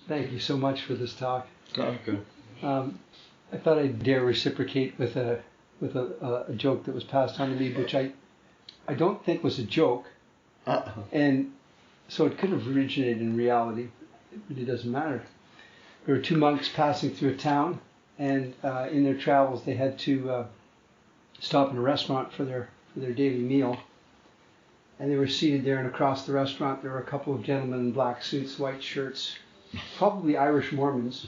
Thank you so much for this talk. Oh, good. I thought I'd dare reciprocate with a joke that was passed on to me, which I don't think was a joke, and so it could have originated in reality. It really doesn't matter. There were two monks passing through a town, and in their travels they had to stop in a restaurant for their daily meal. And they were seated there, and across the restaurant there were a couple of gentlemen in black suits, white shirts, probably Irish Mormons.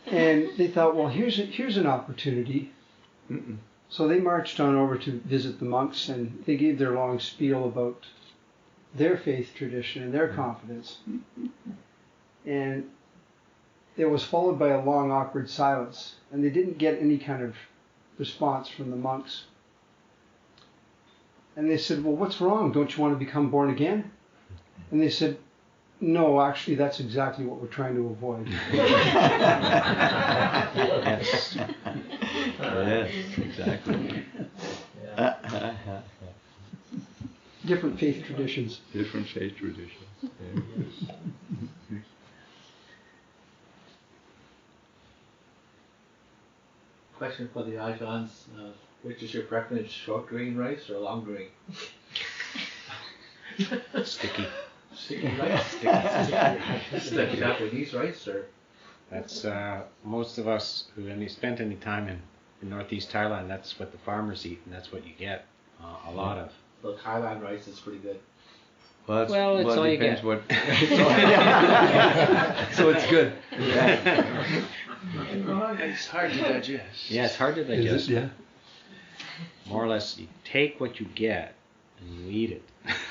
And they thought, well, here's an opportunity. So they marched on over to visit the monks, and they gave their long spiel about their faith tradition and their confidence. And it was followed by a long, awkward silence, and they didn't get any kind of response from the monks. And they said, well, what's wrong? Don't you want to become born again? And they said, no, actually, that's exactly what we're trying to avoid. Yes. Yes, exactly. Different faith traditions. Different faith traditions. Yeah. Question for the Ajahns. Which is your preference, short grain rice or long grain? Sticky. Sticky rice? Sticky Japanese rice, or? That's most of us who have spent any time in northeast Thailand, that's what the farmers eat, and that's what you get a lot of. Well, Thailand rice is pretty good. Well, it's all you depends get. what. So it's good. It's hard to digest. Yeah, it's hard to digest. Is it? Yeah. More or less, you take what you get and you eat it.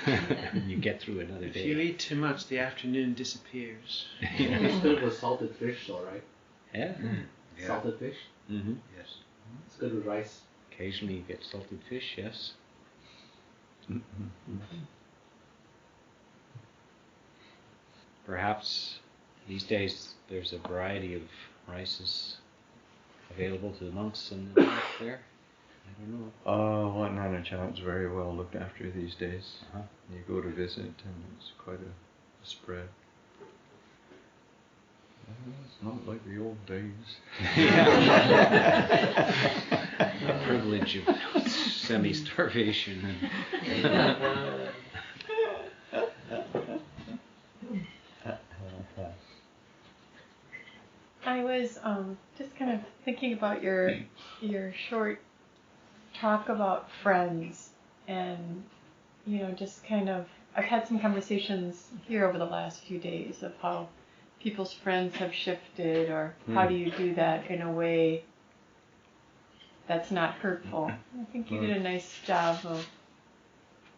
And you get through another If day. you eat too much, the afternoon disappears. It's good with salted fish, though, right? Yeah. Salted fish? Mm-hmm. Yes. It's good with rice. Occasionally you get salted fish, yes. Perhaps these days there's a variety of rices available to the monks and the monks there. I don't know. Wat Nana Chat's very well looked after these days. You go to visit and it's quite a spread. It's not like the old days. The privilege of semi-starvation. I was just kind of thinking about your short talk about friends, and just kind of, I've had some conversations here over the last few days of how people's friends have shifted, or how do you do that in a way that's not hurtful. I think you did a nice job of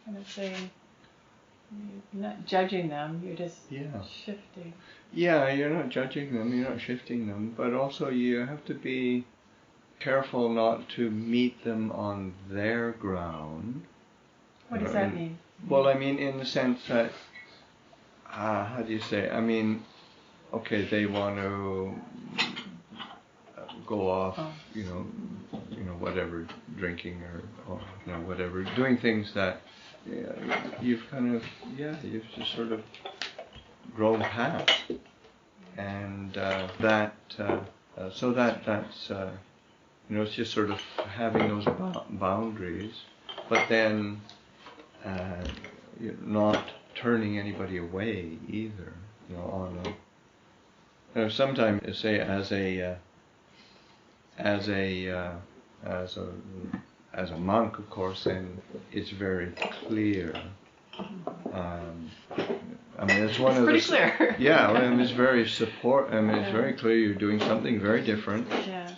kind of saying, you're not judging them, you're just shifting. Yeah, you're not judging them, you're not shifting them, but also you have to be careful not to meet them on their ground. What does that mean? Well, I mean, in the sense that, how do you say, I mean, okay, they want to go off, whatever, drinking or whatever, doing things that you've kind of, you've just sort of grown past. And that's, it's just sort of having those boundaries, but then not turning anybody away either. Sometimes, say, as a monk, of course, then it's very clear. I mean, it's one of pretty clear. Yeah, I mean, it's very it's very clear you're doing something very different. Yeah.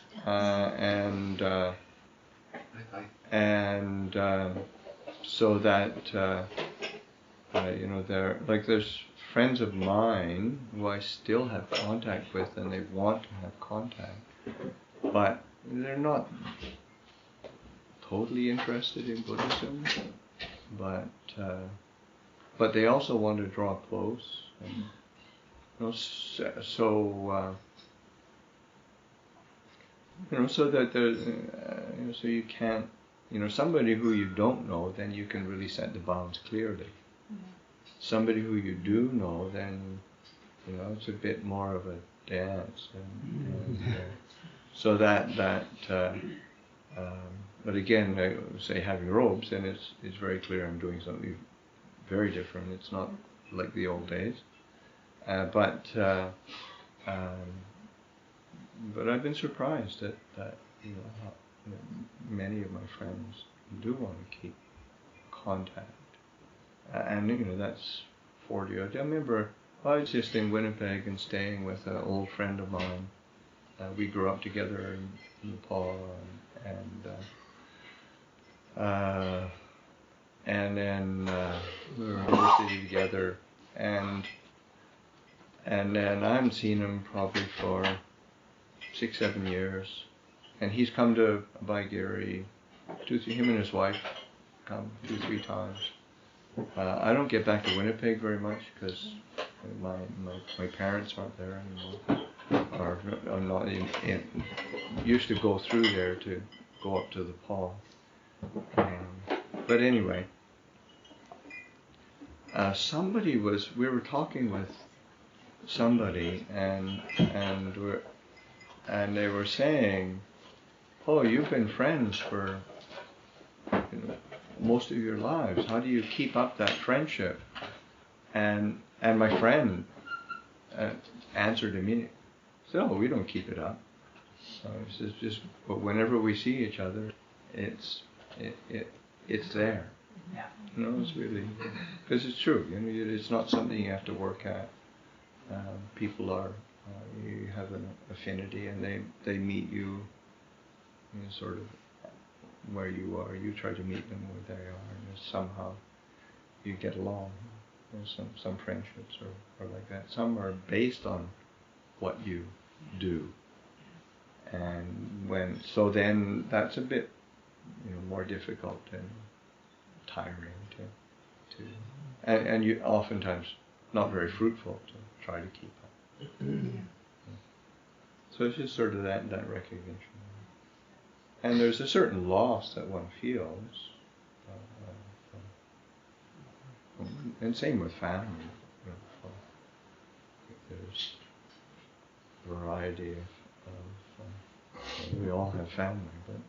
So that there's friends of mine who I still have contact with, and they want to have contact, but they're not totally interested in Buddhism, but they also want to draw close, and, so that there's, so you can't, somebody who you don't know, then you can really set the bounds clearly. somebody who you do know, then it's a bit more of a dance, so but again, I say having robes, and it's very clear I'm doing something very different. It's not like the old days, but I've been surprised that how, many of my friends do want to keep contact, and that's 40 odd. I remember I was just in Winnipeg and staying with an old friend of mine. We grew up together in Nepal, and then we were in university together, and then I haven't seen him probably for 6-7 years, and he's come to Baigiri, him and his wife come 2-3 times. I don't get back to Winnipeg very much because my parents aren't there anymore, or I'm not used to go through there to go up to the Paul. But anyway, we were talking with somebody, and they were saying, "Oh, you've been friends for most of your lives. How do you keep up that friendship?" And my friend answered immediately, said, "Oh, we don't keep it up. It's just but whenever we see each other, it's there." Yeah. It's really, because it's true. It's not something you have to work at. People are, you have an affinity, and they meet you, sort of where you are. You try to meet them where they are, and somehow you get along. Some friendships are like that. Some are based on what you do, and then that's a bit more difficult and tiring to and you oftentimes not very fruitful to try to keep up. So it's just sort of that recognition, and there's a certain loss that one feels, and same with family. There's a variety of we all have family, but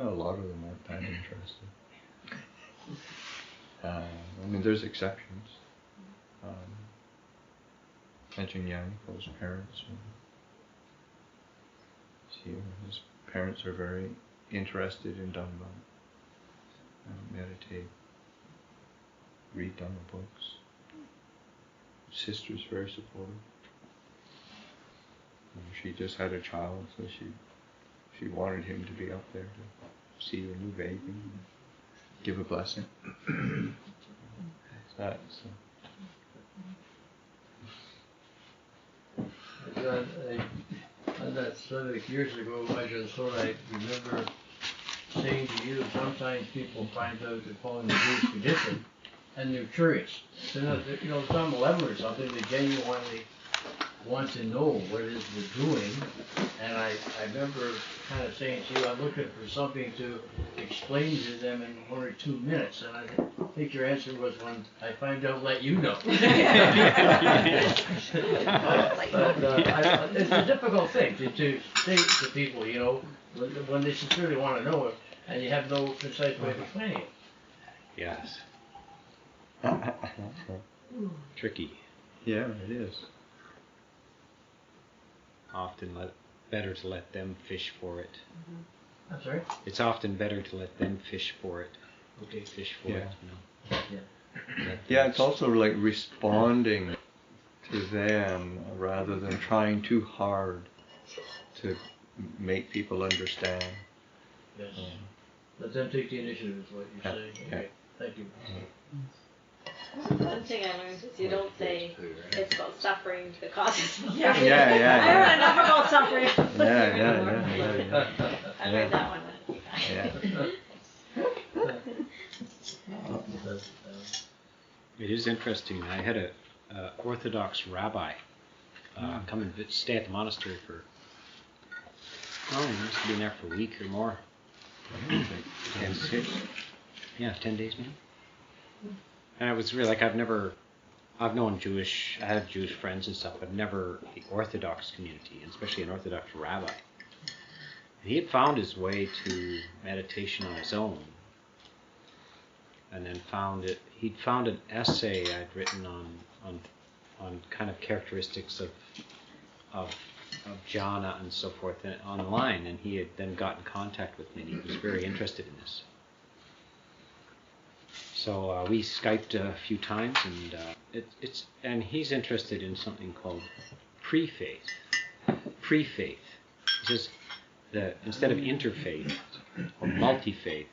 a lot of them aren't that interested. There's exceptions. Mention Yaniko's parents. His parents are very interested in Dhamma, meditate, read Dhamma books. His sister's very supportive. She just had a child, so she wanted him to be up there to see the new baby and give a blessing. On that subject years ago, I remember saying to you, sometimes people find out they're following the Buddhist tradition, and they're curious. So, some 11 or something, they genuinely want to know what it is we're doing. And I remember kind of saying to you, I'm looking for something to explain to them in 1 or 2 minutes. And I think your answer was, when I find out, let you know. But it's a difficult thing to say to people, when they sincerely want to know it, and you have no precise way of explaining it. Yes. Tricky. Yeah, it is. Often better to let them fish for it. I'm sorry? It's often better to let them fish for it. Okay. Fish for it, Yeah, it's also like responding to them rather than trying too hard to make people understand. Yes. Let them take the initiative is what you're saying. Okay. Thank you. One thing I learned is you don't say it's about suffering that causes suffering. Yeah. I heard enough about suffering. Yeah. I learned that one. It is interesting. I had a Orthodox rabbi come and stay at the monastery for, he must have been there for a week or more. 10 days maybe. And it was really I've never I've known I have Jewish friends and stuff, but never the Orthodox community, and especially an Orthodox rabbi. And he had found his way to meditation on his own, and then he'd found an essay I'd written on kind of characteristics of jhana and so forth online, and he had then got in contact with me, and he was very interested in this. So we Skyped a few times, and he's interested in something called pre-faith. Pre-faith. He says that instead of interfaith or multi-faith,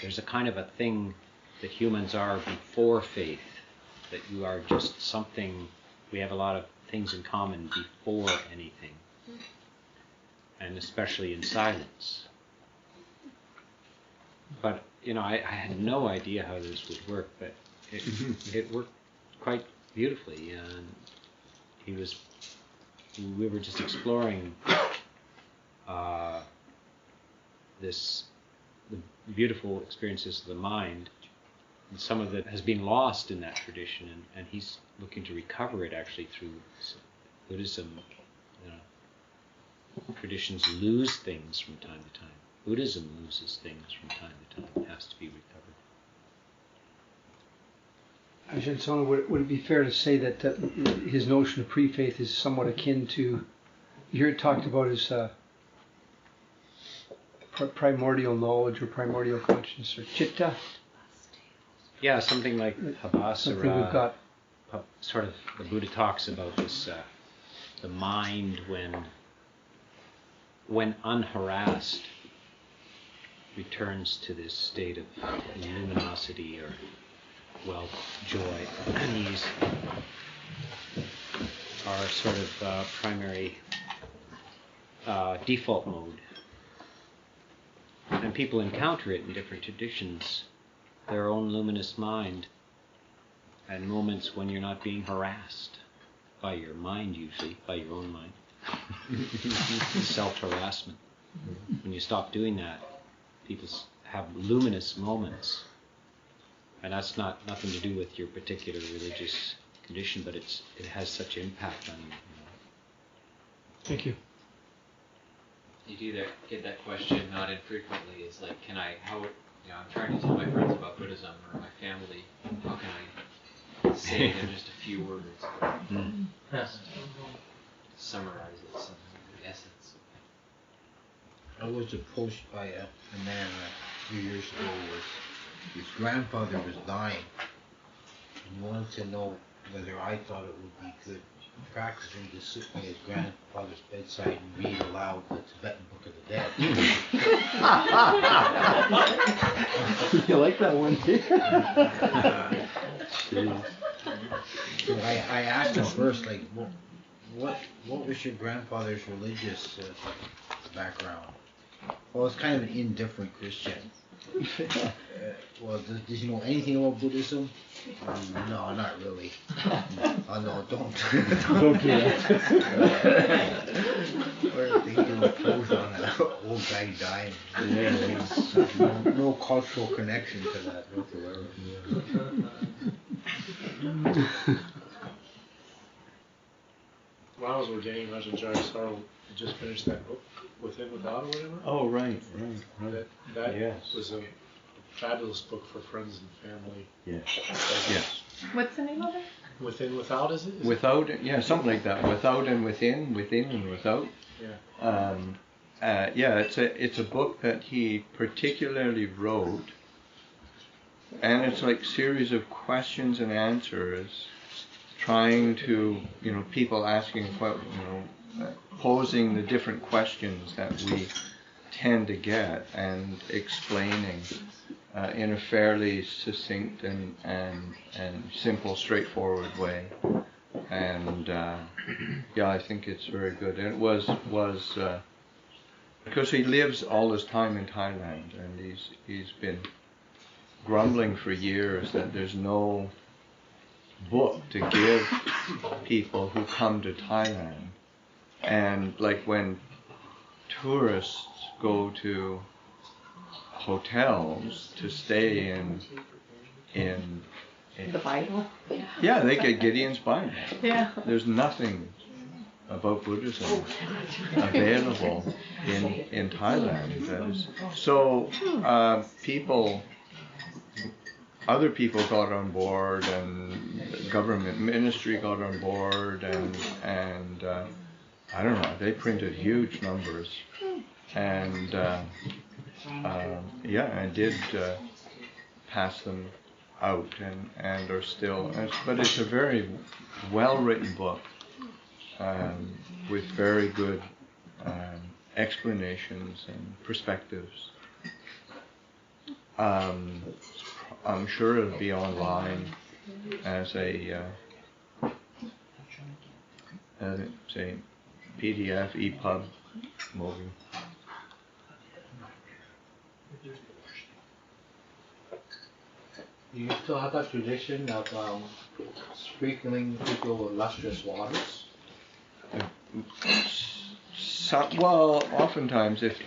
there's a kind of a thing that humans are before faith, that you are just something, we have a lot of things in common before anything, and especially in silence. But, I had no idea how this would work, but it worked quite beautifully, and we were just exploring the beautiful experiences of the mind, and some of it has been lost in that tradition, and he's looking to recover it actually through Buddhism. Traditions lose things from time to time. Buddhism loses things from time to time. It has to be recovered. Ajahn Sona, would it be fair to say that his notion of pre-faith is somewhat akin to, you hear it talked about as primordial knowledge or primordial consciousness or chitta? Yeah, something like Habasara. Something we've got. Sort of, the Buddha talks about this, the mind when unharassed returns to this state of luminosity or wealth, joy, and these are sort of primary default mode. And people encounter it in different traditions, their own luminous mind, and moments when you're not being harassed by your mind, usually, by your own mind. Self-harassment. When you stop doing that, people have luminous moments. And that's nothing to do with your particular religious condition, but it has such impact on you. Thank you. You do get that question not infrequently. It's like, I'm trying to tell my friends about Buddhism or my family, how can I say it in just a few words? Summarize it somehow, the essence. I was approached by a man a few years ago his grandfather was dying, and he wanted to know whether I thought it would be good practicing to sit by his grandfather's bedside and read aloud the Tibetan Book of the Dead. You like that one, too? So I asked him first, like, what was your grandfather's religious background? Well, it's kind of an indifferent Christian. Well, does he know anything about Buddhism? No, not really. Oh no, don't. Don't do that. We're thinking of clothes on an old guy dying. No cultural connection to that whatsoever. When I was ordaining, Ajahn Sarl just finished that book, Within, Without, or whatever. Oh, right. That Yes. was a fabulous book for friends and family. Yes. What's the name of it? Within, Without, is it? Without, something like that. Without and within, within and without. Yeah. It's a book that he particularly wrote, and it's like series of questions and answers, trying to, people asking, posing the different questions that we tend to get, and explaining in a fairly succinct and simple, straightforward way. And I think it's very good. And it was because he lives all his time in Thailand, and he's been grumbling for years that there's no book to give people who come to Thailand. And like when tourists go to hotels to stay in The Bible. Yeah, they get Gideon's Bible. Yeah. There's nothing about Buddhism available in Thailand. That is, so other people got on board, and the government ministry got on board, and I don't know, they printed huge numbers, and I did pass them out, and are still, but it's a very well written book, with very good explanations and perspectives. I'm sure it'll be online as a say PDF, EPUB movie. Do you still have that tradition of sprinkling people with lustrous waters? Well, oftentimes if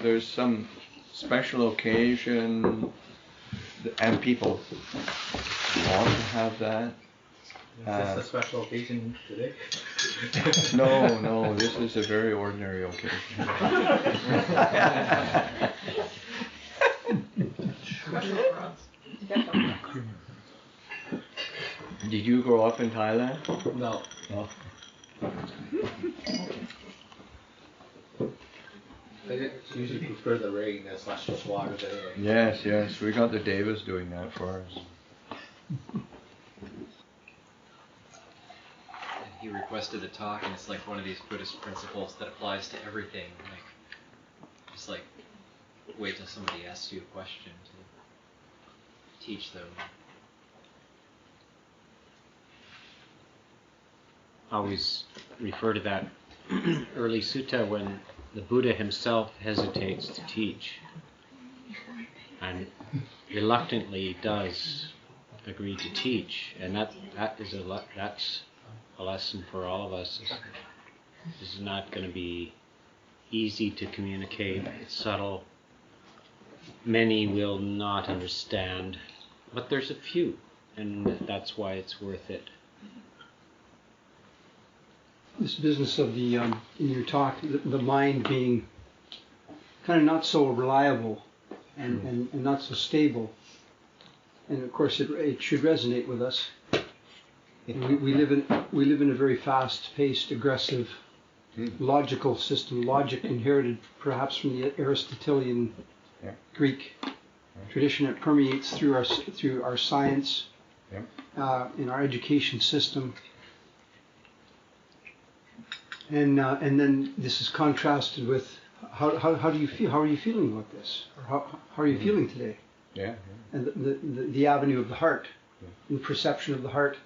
there's some special occasion and people want to have that. Is this a special occasion today? No, this is a very ordinary occasion. Did you grow up in Thailand? No. I usually prefer the rain as lustrous waters anyway. Yes, we got the Devas doing that for us. And he requested the talk, and it's like one of these Buddhist principles that applies to everything. Like, just like wait till somebody asks you a question to teach them. I always refer to that early sutta when the Buddha himself hesitates to teach and reluctantly does agree to teach, and that's a lesson for all of us. This is not going to be easy to communicate. It's subtle. Many will not understand, but there's a few, and that's why it's worth it. This business of the in your talk, the mind being kind of not so reliable and not so stable, and of course it should resonate with us. We live in a very fast-paced, aggressive, logical system. Logic inherited perhaps from the Aristotelian Greek tradition that permeates through our science, in our education system. And then this is contrasted with how do you feel? How are you feeling about this? Or how are you feeling today? Yeah. And the avenue of the heart, the perception of the heart,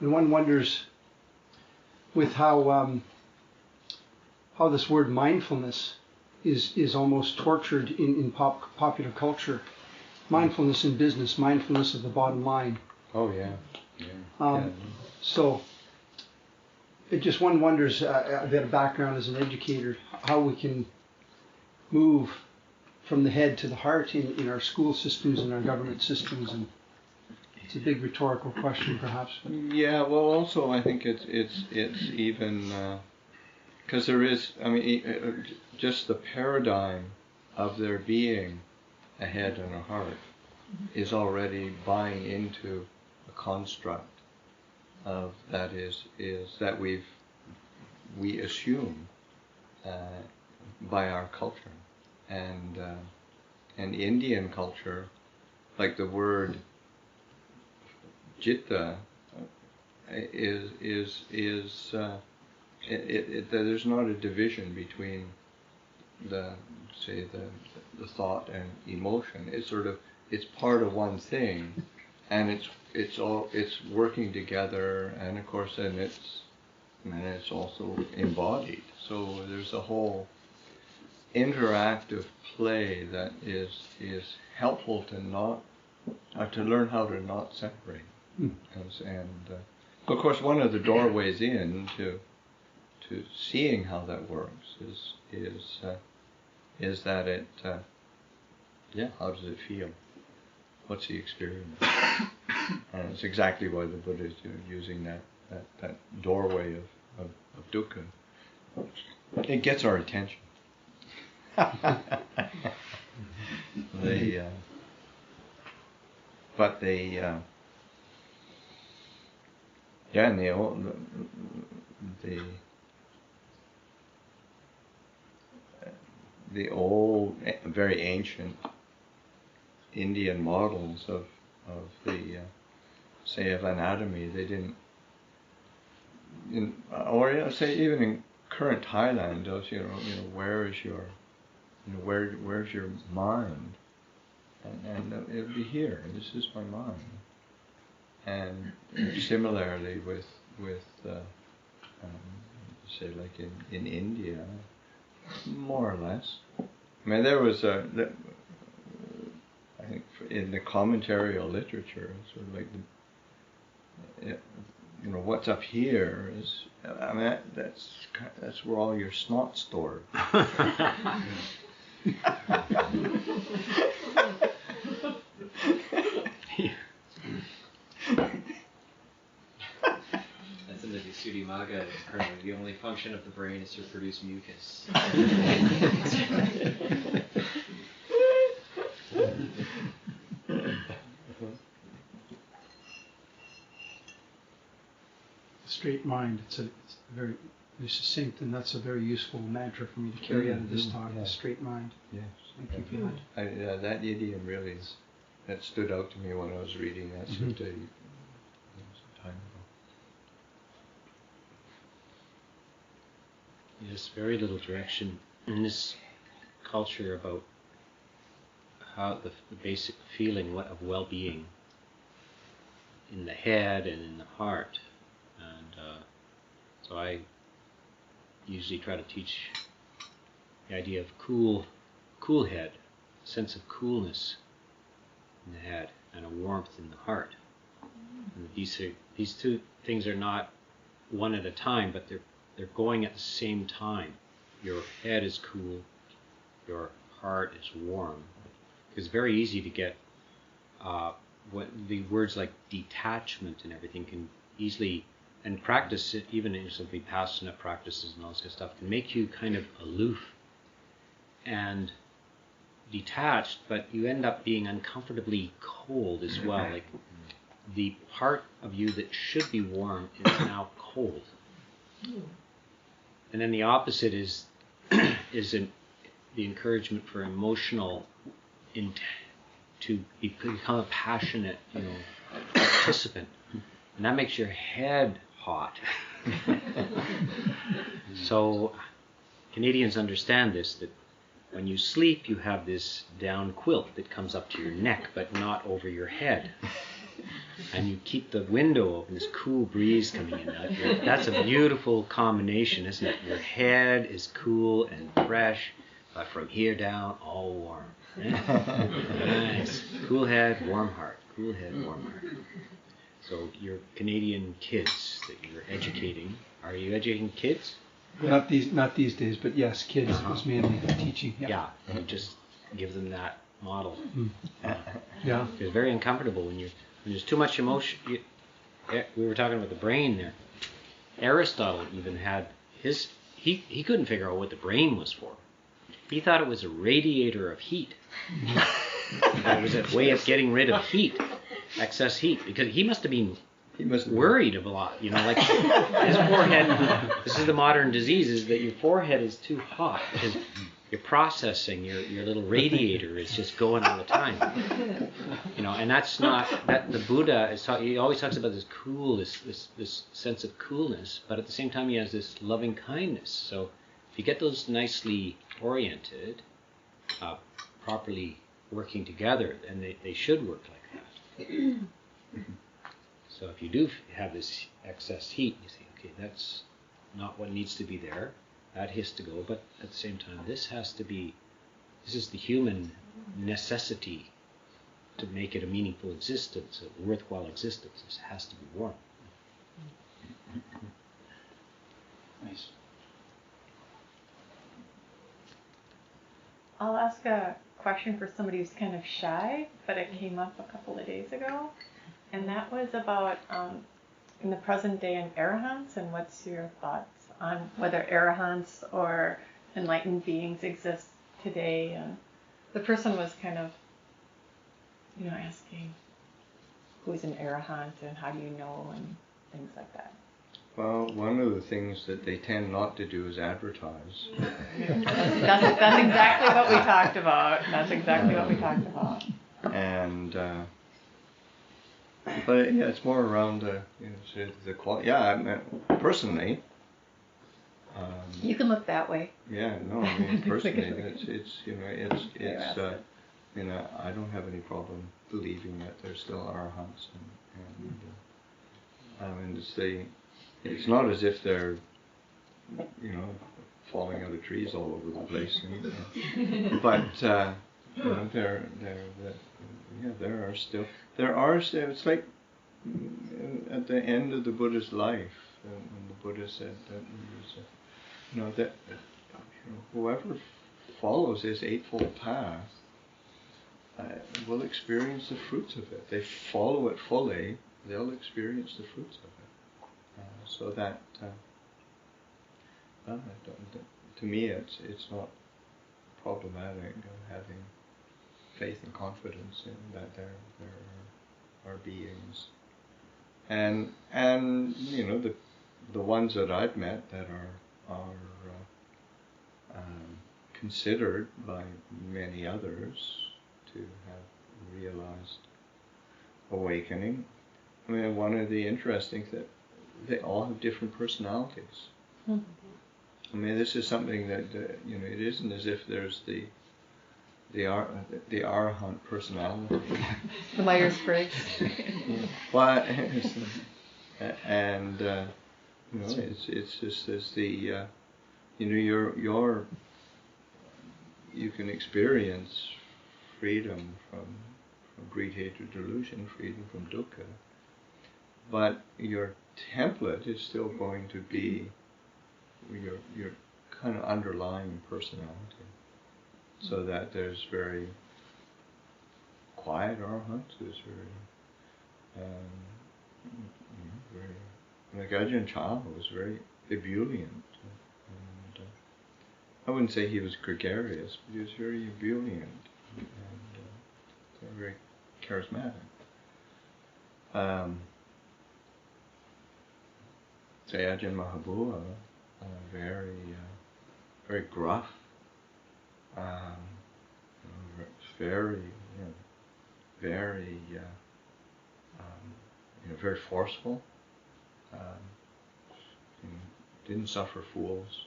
and one wonders with how this word mindfulness is almost tortured in popular culture. Mindfulness in business, mindfulness of the bottom line. Oh yeah. So. It just one wonders, I've got a background as an educator, how we can move from the head to the heart in our school systems and our government systems, and it's a big rhetorical question perhaps. Yeah, well also I think it's even, because there is, just the paradigm of there being a head and a heart is already buying into a construct of that is that we assume by our culture, and Indian culture, like the word jitta there's not a division between the thought and emotion. It's part of one thing, and it's working together, and of course then it's also embodied. So there's a whole interactive play that is helpful to learn how to not separate. And of course one of the doorways in to seeing how that works is that it how does it feel? what's the experience? And it's exactly why the Buddha is using that doorway of dukkha. It gets our attention. And the old, very ancient Indian models of the say of anatomy, they didn't, or say even in current Thailand, those where's your mind, and it'll be here. This is my mind. And similarly with say like in India, more or less. I mean, there was I think in the commentarial literature, sort of like what's up here is, I mean, that's where all your snot's stored. That's in the Visuddhimagga. Apparently, the only function of the brain is to produce mucus. Straight mind. It's very succinct, and that's a very useful mantra for me to carry out of this talk. Yeah. The straight mind. Yes. Thank you for that. That idiom really that stood out to me when I was reading that some time ago. Yes, very little direction in this culture about how the basic feeling of well-being in the head and in the heart. And so I usually try to teach the idea of cool head, a sense of coolness in the head and a warmth in the heart. And these two things are not one at a time, but they're going at the same time. Your head is cool, your heart is warm. It's very easy to get what the words like detachment and everything can easily, and practice it, even in some vipassana practices and all this kind of stuff, can make you kind of aloof and detached, but you end up being uncomfortably cold as well. Like the part of you that should be warm is now cold. And then the opposite is the encouragement for emotional to become a passionate, participant, and that makes your head hot. So Canadians understand this, that when you sleep, you have this down quilt that comes up to your neck, but not over your head. And you keep the window open, this cool breeze coming in. That's a beautiful combination, isn't it? Your head is cool and fresh, but from here down, all warm. Nice. Cool head, warm heart. Cool head, warm heart. So your Canadian kids that you're educating, are you educating kids? Not these days, but yes, kids is mainly teaching. Yeah, you just give them that model. Yeah. It's very uncomfortable when there's too much emotion. We were talking about the brain there. Aristotle even had he couldn't figure out what the brain was for. He thought it was a radiator of heat. It was a way of getting rid of heat, excess heat, because he must have been worried a lot, like his forehead. This is the modern disease: is that your forehead is too hot because you're processing. Your little radiator is just going all the time, And that's not that the Buddha is. He always talks about this this sense of coolness, but at the same time he has this loving kindness. So if you get those nicely oriented, properly working together, then they should work like that. So if you do have this excess heat, you say, okay, that's not what needs to be there. That has to go. But at the same time, this is the human necessity to make it a meaningful existence, a worthwhile existence. This has to be warm. Nice. I'll ask a question for somebody who's kind of shy, but it came up a couple of days ago, and that was about in the present day in arahants, and what's your thoughts on whether arahants or enlightened beings exist today? And the person was kind of, asking who's an arahant and how do you know and things like that. Well, one of the things that they tend not to do is advertise. That's exactly what we talked about. And but yeah, it's more around the quality. Yeah, I mean, personally. You can look that way. Yeah, no, I mean personally, I don't have any problem believing that there still are arahants, and it's not as if they're, falling out of trees all over the place, but there are still. It's like at the end of the Buddha's life, when the Buddha said that he was, whoever follows this Eightfold Path will experience the fruits of it. They follow it fully, they'll experience the fruits of it. So that, to me, it's not problematic having faith and confidence in that there are beings, and the ones that I've met that are considered by many others to have realized awakening. I mean, one of the interesting things, they all have different personalities. Mm-hmm. I mean, this is something that it isn't as if there's the arahant personality. The Myers-Briggs. Well, and it's just as the you can experience freedom from greed, hatred, delusion, freedom from dukkha, but your template is still going to be your kind of underlying personality. So that there's very quiet arahants, there's very Ajahn Chah was very ebullient, and I wouldn't say he was gregarious, but he was very ebullient and very charismatic. Say Ajahn Mahabua, very gruff, very forceful. Didn't suffer fools,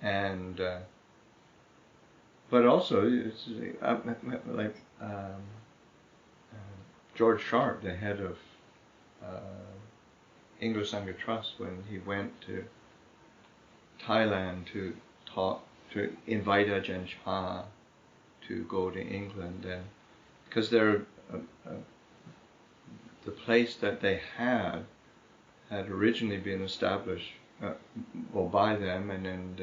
and but also it's like George Sharp, the head of English Sangha Trust, when he went to Thailand to invite Ajahn Chah to go to England, and because the place that they had originally been established by them, and then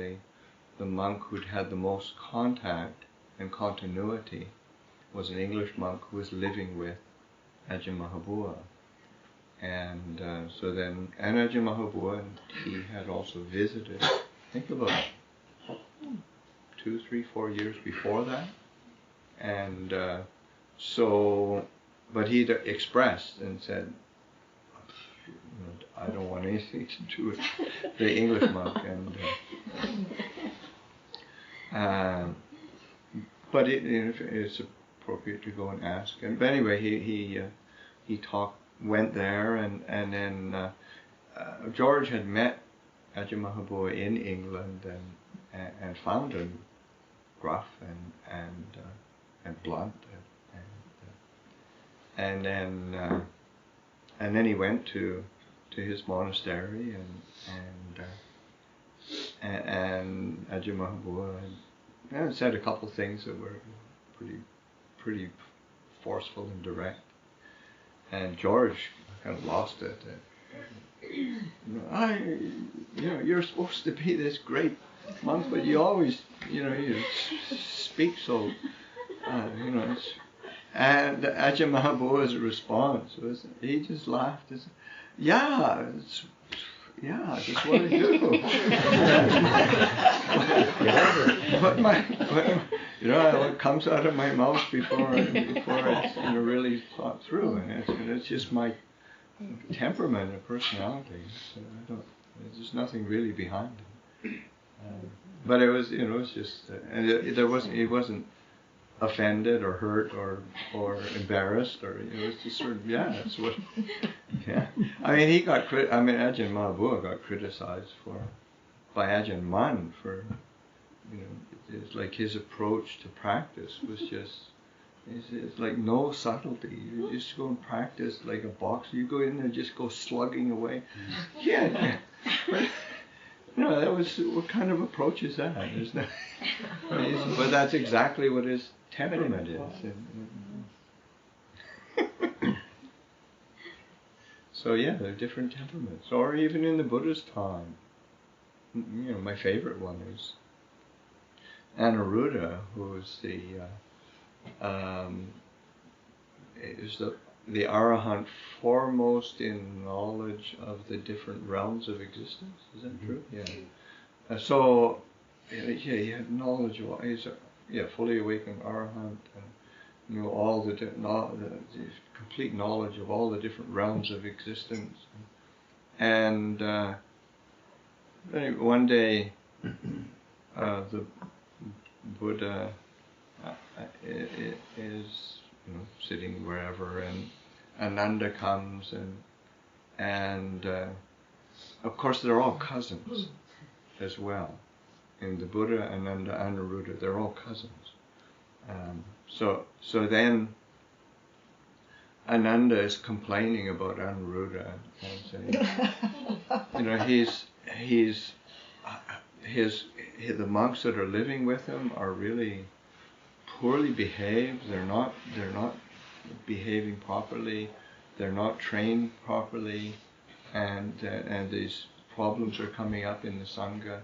the monk who'd had the most contact and continuity was an English monk who was living with Ajahn Mahabua. And so then, and Ajahn Mahabua, and he had also visited, I think about 2, 3, 4 years before that. And but he'd expressed and said, I don't want anything to do with the English monk. And but it's appropriate to go and ask. But anyway, he went there, and then George had met Ajahn Mahabua in England and found him gruff and blunt, and then he went to his monastery, and Ajahn Mahabua had said a couple things that were pretty forceful and direct, and George kind of lost it. You're supposed to be this great monk, but you always you speak so, and Ajahn Mahaboa's response was, he just laughed and said, yeah, that's what I do. What comes out of my mouth before it's really thought through, and it's just my temperament and personality. So there's nothing really behind it. But it was, it's just, and he wasn't offended or hurt or embarrassed, or it was just sort of, that's what. Yeah, Ajahn Mahaboa got criticized by Ajahn Mun for, it's like his approach to practice was just, it's like no subtlety. You just go and practice like a boxer. You go in there and just go slugging away. Yeah. That was, what kind of approach is that? But that's exactly what his temperament is. So there are different temperaments. Or even in the Buddha's time, my favorite one is Anuruddha, who is the Arahant foremost in knowledge of the different realms of existence. Is that true? Yeah. So he had knowledge of. He's a fully awakened Arahant, and all the complete knowledge of all the different realms of existence. And one day, the Buddha is sitting wherever, and Ananda comes, and of course they're all cousins as well. In the Buddha, Ananda, Anuruddha, they're all cousins. So then Ananda is complaining about Anuruddha and saying, the monks that are living with him are really poorly behaved. They're not behaving properly. They're not trained properly, and these problems are coming up in the Sangha.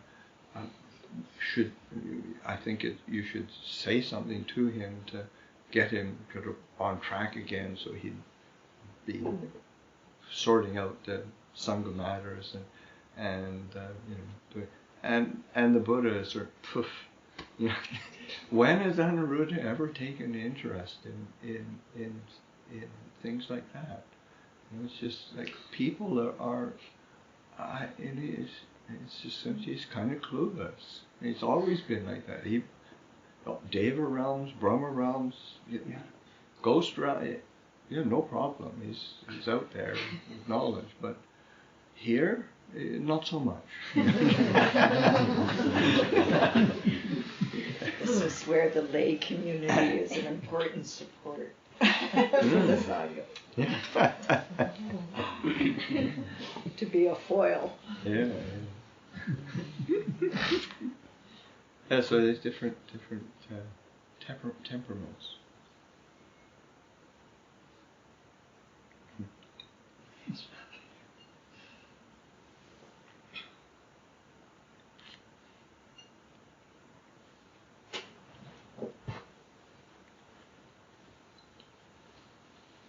You should say something to him to get him on track again, so he'd be sorting out the Sangha matters and the Buddha is sort of poof. When has Anuruddha ever taken interest in things like that? It's just like people are. It's just he's kind of clueless. It's always been like that. Deva realms, Brahma realms, ghost realm, no problem. He's out there with knowledge, but here, not so much. This is where the lay community is an important support for the Sangha. To be a foil. Yeah. So there's different temperaments.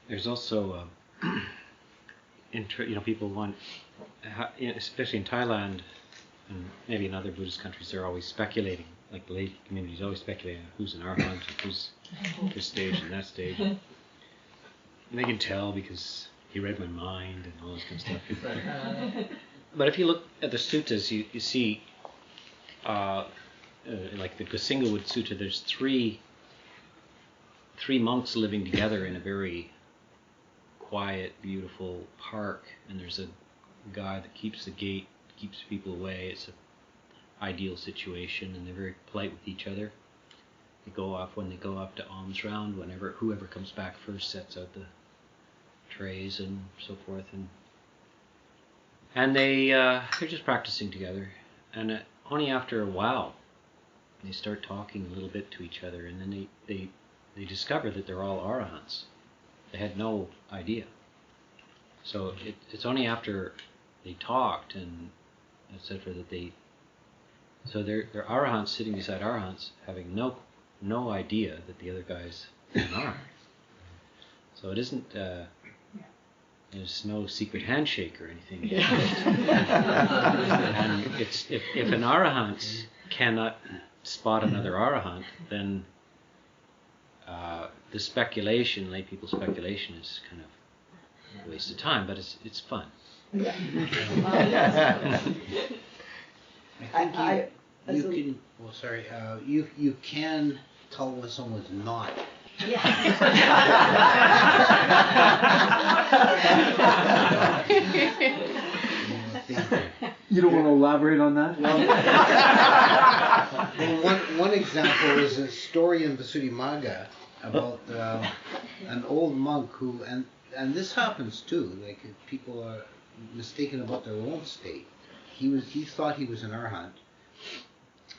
There's also, people want, especially in Thailand and maybe in other Buddhist countries, they're always speculating. Like the lay community is always speculating who's an arahant, who's this stage and that stage. And they can tell because he read my mind and all this kind of stuff. But if you look at the suttas, you see, like the Gosingawood Sutta, there's three monks living together in a very quiet, beautiful park, and there's a guy that keeps the gate, keeps people away. It's an ideal situation, and they're very polite with each other. When they go off to alms round, whoever comes back first sets out the trays and so forth, and they're just practicing together, and only after a while they start talking a little bit to each other, and then they discover that they're all arahants. They had no idea. So it's only after they talked and etc. that they So they're arahants sitting beside arahants, having no idea that the other guy's an arahant. So it isn't. There's no secret handshake or anything. And it's if an arahant cannot spot another arahant, then the speculation, lay people's speculation, is kind of a waste of time. But it's fun. Yeah. You can. Well, sorry. You can tell when someone's not. You don't want to elaborate on that? Well, one example is a story in Visuddhimagga about an old monk who, and this happens too, like people are mistaken about their own state. He thought he was an arhat,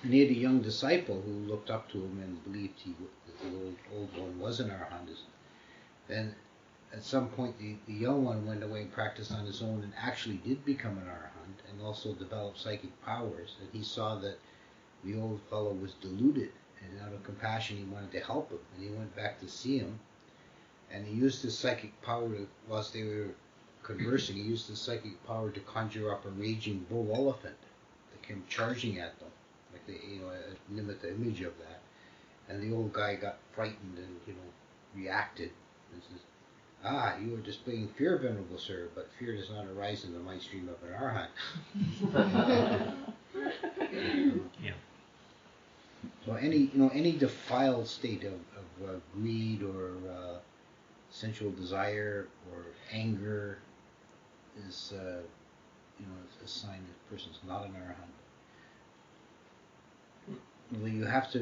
and he had a young disciple who looked up to him and believed that the old one was an arhat. Then at some point the young one went away and practiced on his own and actually did become an arhat and also developed psychic powers. And he saw that the old fellow was deluded, and out of compassion he wanted to help him, and he went back to see him, and he used his psychic power whilst they were conversing, he used his psychic power to conjure up a raging bull elephant that came charging at them, like mimic the image of that. And the old guy got frightened and reacted and says, you are displaying fear, venerable sir, but fear does not arise in the mind stream of an arhat. So any defiled state of greed or sensual desire or anger is a sign that the person's not an arhat. Well, you have to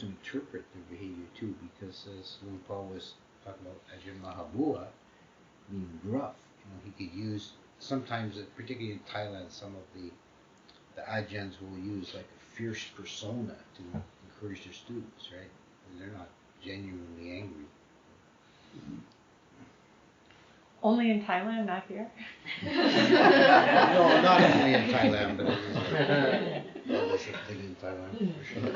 interpret their behavior too, because as Luang Por was talking about Ajahn Mahabua being gruff, he could use sometimes, particularly in Thailand, some of the Ajahns will use like a fierce persona to encourage their students, right? And they're not genuinely angry. Only in Thailand, not here? No, not only in Thailand, but it is a thing in Thailand for sure.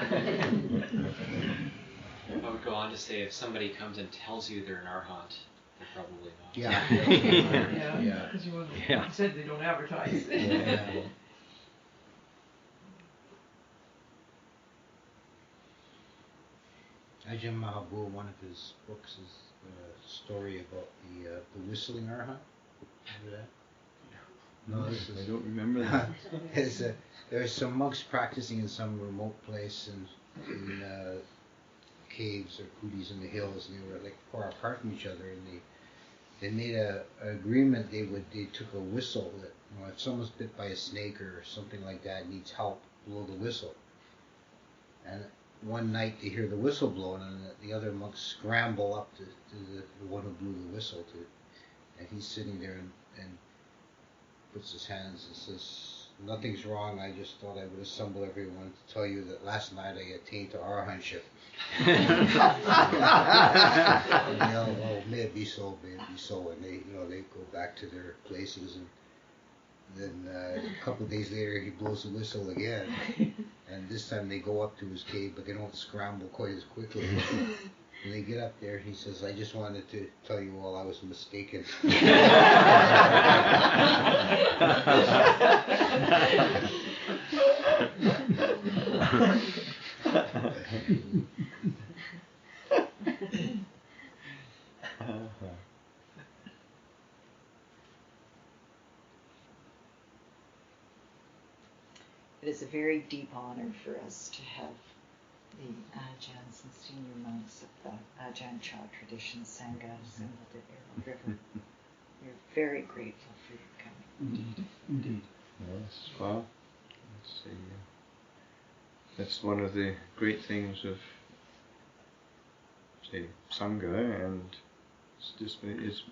I would go on to say, if somebody comes and tells you they're an arhat, they're probably not. Yeah, because you said they don't advertise. Ajahn Mahabua, one of his books is a story about the whistling arhat. Remember that? No, I don't remember that. There are some monks practicing in some remote place in caves or kutis in the hills, and they were like far apart from each other, and they made an agreement. They took a whistle that if someone's bit by a snake or something like that, needs help, blow the whistle. And one night they hear the whistle blowing, and the other monks scramble up to the one who blew the whistle and he's sitting there and puts his hands and says, "Nothing's wrong. I just thought I would assemble everyone to tell you that last night I attained to arahantship." Well, may it be so, and they go back to their places, and then a couple of days later he blows the whistle again, and this time they go up to his cave, but they don't scramble quite as quickly. And they get up there, he says, "I just wanted to tell you all I was mistaken." It is a very deep honor for us to have the Ajahns and senior monks of the Ajahn Chah tradition, Sangha, assembled at Arrow River. We're very grateful for your coming. Indeed. Yes, well, that's one of the great things of, say, Sangha, and it's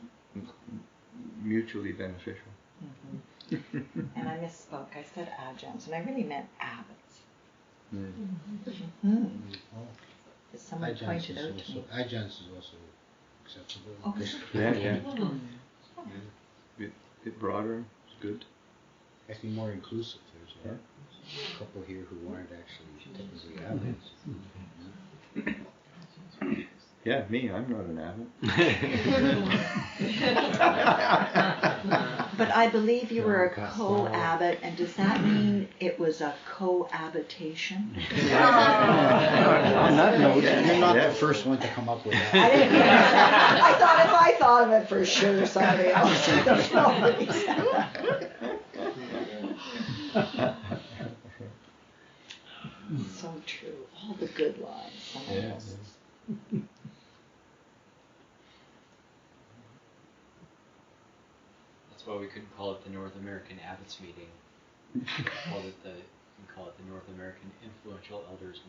mutually beneficial. Mm-hmm. And I misspoke. I said Ajahns, and I really meant abbots. Mm-hmm. As someone pointed out to me. Ajahns is also acceptable. Oh, Yeah. Bit broader, it's good. Actually more inclusive, there's a couple here who aren't actually typically abbots. Yeah, me, I'm not an abbot. But I believe you were a co-abbot, and does that mean it was a cohabitation? On that note, you're not the first one to come up with that. I thought if I thought of it for sure, somebody else would have probably said that. So true. All the good lines. Someone else's. That's why we couldn't call it the North American Abbots Meeting. We call it the North American Influential Elders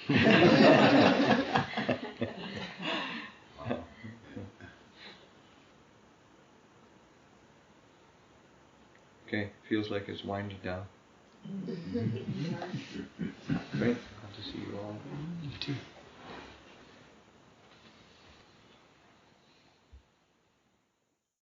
Meeting. Okay, feels like it's winding down. Great, good to see you all. You too.